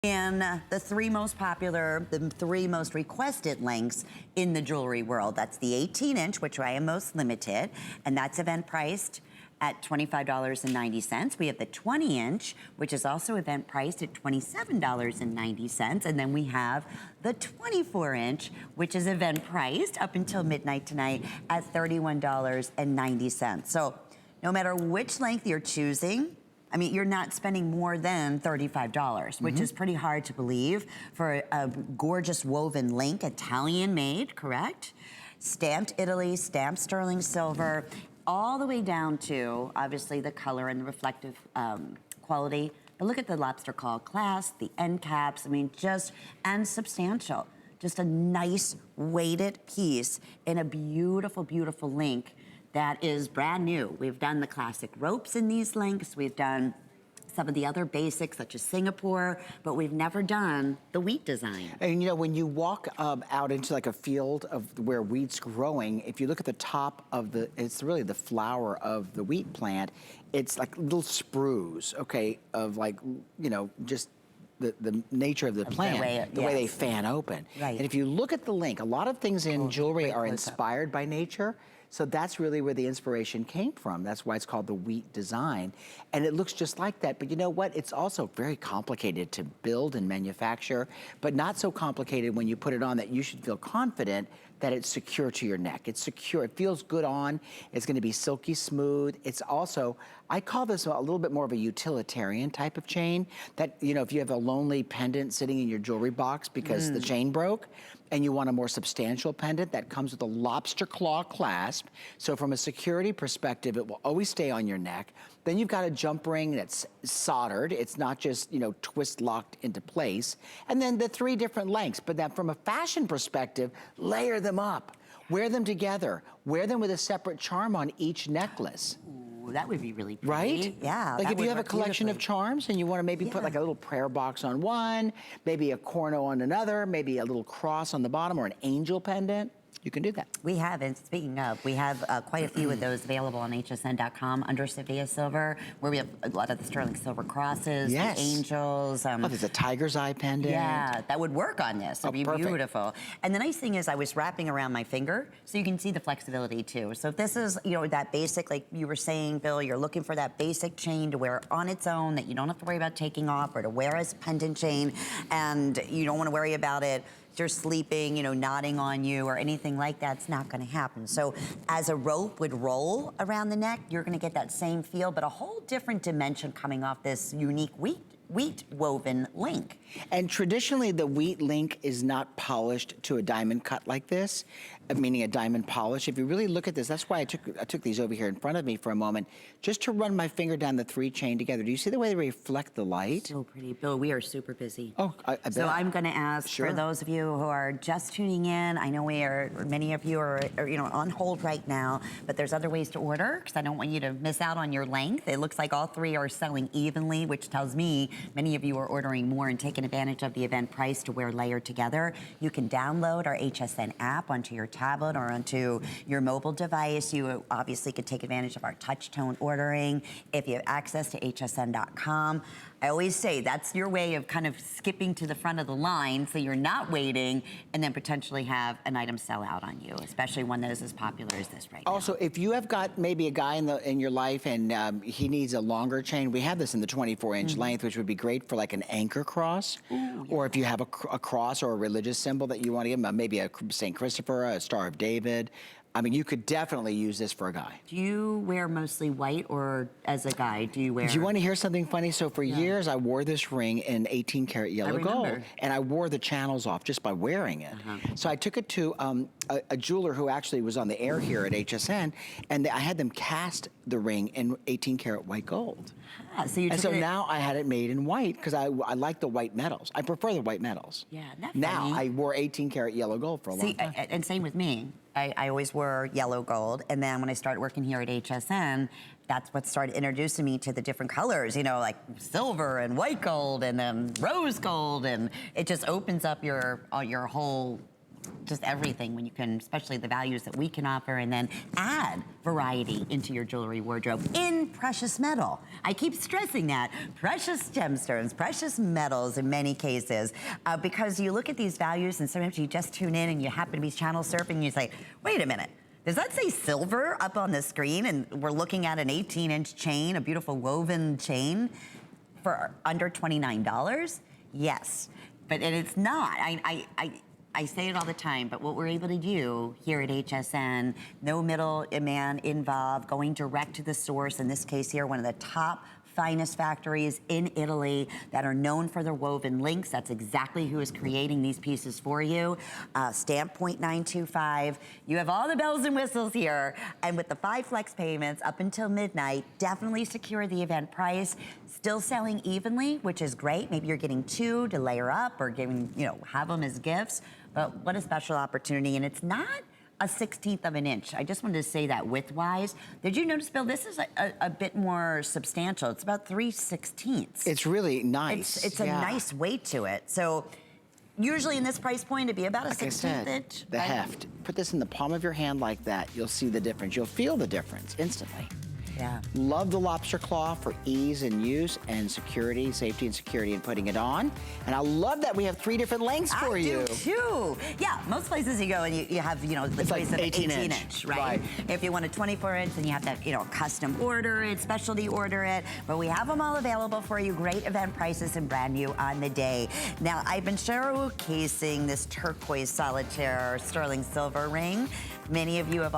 And the three most popular, the three most requested lengths in the jewelry world. That's the 18-inch, which I am most limited, and that's event priced at $25.90. We have the 20-inch, which is also event priced at $27.90. And then we have the 24-inch, which is event priced up until midnight tonight at $31.90. So no matter which length you're choosing, I mean, you're not spending more than $35, which is pretty hard to believe for a gorgeous woven link, Italian made, correct? Stamped Italy, stamped sterling silver, all the way down to, obviously, the color and the reflective quality. But look at the lobster claw clasp, the end caps, I mean, and substantial. Just a nice weighted piece in a beautiful, beautiful link that is brand new. We've done the classic ropes in these links. We've done some of the other basics, such as Singapore, but we've never done the wheat design. And you know, when you walk out into like a field of where wheat's growing, if you look at the top of it's really the flower of the wheat plant, it's like little sprues, okay, of like, you know, just the nature of the plant, the way they fan open. Right. And if you look at the link, a lot of things in jewelry are inspired by nature. So that's really where the inspiration came from. That's why it's called the wheat design. And it looks just like that. But you know what? It's also very complicated to build and manufacture, but not so complicated when you put it on that you should feel confident that it's secure to your neck. It's secure, it feels good on, it's gonna be silky smooth. It's also, I call this a little bit more of a utilitarian type of chain that, you know, if you have a lonely pendant sitting in your jewelry box because the chain broke, and you want a more substantial pendant that comes with a lobster claw clasp. So from a security perspective, it will always stay on your neck. Then you've got a jump ring that's soldered. It's not just, you know, twist locked into place. And then the three different lengths. But then from a fashion perspective, layer them up. Wear them together. Wear them with a separate charm on each necklace. That would be really pretty. Right? Yeah. Like if you have a collection of charms and you want to maybe put like a little prayer box on one, maybe a corno on another, maybe a little cross on the bottom or an angel pendant, you can do that. We have, and speaking of, we have quite a few of those available on hsn.com under Sevilla Silver, where we have a lot of the sterling silver crosses, the angels. Oh, there's a tiger's eye pendant. Yeah, that would work on this. It'd be beautiful. And the nice thing is I was wrapping around my finger, so you can see the flexibility too. So if this is, you know, that basic, like you were saying, Bill, you're looking for that basic chain to wear on its own that you don't have to worry about taking off, or to wear as a pendant chain, and you don't want to worry about it you're sleeping, you know, nodding on you or anything like that, it's not gonna happen. So as a rope would roll around the neck, you're gonna get that same feel, but a whole different dimension coming off this unique wheat woven link. And traditionally, the wheat link is not polished to a diamond cut like this, meaning a diamond polish. If you really look at this, that's why I took these over here in front of me for a moment, just to run my finger down the three chain together. Do you see the way they reflect the light? So pretty. Bill, we are super busy. Oh, I bet. So I'm gonna ask for those of you who are just tuning in, I know many of you are, you know, on hold right now, but there's other ways to order, because I don't want you to miss out on your length. It looks like all three are selling evenly, which tells me many of you are ordering more and taking advantage of the event price to wear layered together. You can download our HSN app onto your tablet or onto your mobile device. You obviously could take advantage of our touch tone ordering if you have access to hsn.com. I always say that's your way of kind of skipping to the front of the line so you're not waiting and then potentially have an item sell out on you, especially one that is as popular as this right now. Also, if you have got maybe a guy in your life and he needs a longer chain, we have this in the 24-inch length, which would be great for like an anchor cross. Or if you have a cross or a religious symbol that you want to give him, maybe a St. Christopher, a Star of David. I mean, you could definitely use this for a guy. Do you wear mostly white, or as a guy, do you wear? Do you want to hear something funny? So for years, I wore this ring in 18 karat yellow gold, and I wore the channels off just by wearing it. So I took it to a jeweler who actually was on the air here at HSN, and I had them cast the ring in 18 karat white gold. So now I had it made in white because I like the white metals. I prefer the white metals. Yeah, that's now I wore 18 karat yellow gold for a long time. And same with me. I always wore yellow gold, and then when I started working here at HSN, that's what started introducing me to the different colors, you know, like silver and white gold and then rose gold, and it just opens up your whole just everything when you can, especially the values that we can offer, and then add variety into your jewelry wardrobe in precious metal. I keep stressing that. Precious gemstones, precious metals in many cases, because you look at these values and sometimes you just tune in and you happen to be channel surfing and you say, wait a minute, does that say silver up on the screen? And we're looking at an 18-inch chain, a beautiful woven chain for under $29? Yes, but it's not. I say it all the time, but what we're able to do here at HSN, no middleman involved, going direct to the source, in this case here, one of the top finest factories in Italy that are known for their woven links. That's exactly who is creating these pieces for you. Stamp 0.925. You have all the bells and whistles here. And with the 5 flex payments up until midnight, definitely secure the event price. Still selling evenly, which is great. Maybe you're getting 2 to layer up or giving, have them as gifts. But what a special opportunity. And it's not a 1/16 of an inch. I just wanted to say that width-wise. Did you notice, Bill, this is a bit more substantial. It's about 3/16. It's really nice. It's a nice weight to it. So usually in this price point, it'd be about a 1/16 inch. The heft. Put this in the palm of your hand like that. You'll see the difference. You'll feel the difference instantly. Yeah. Love the lobster claw for ease in use and security, safety and security in putting it on. And I love that we have 3 different lengths for you. I do too. Yeah, most places you go and you have, the choice of 18 inch, right? If you want a 24 inch, then you have to, custom order it, specialty order it. But we have them all available for you. Great event prices and brand new on the day. Now, I've been showcasing this turquoise solitaire sterling silver ring. Many of you have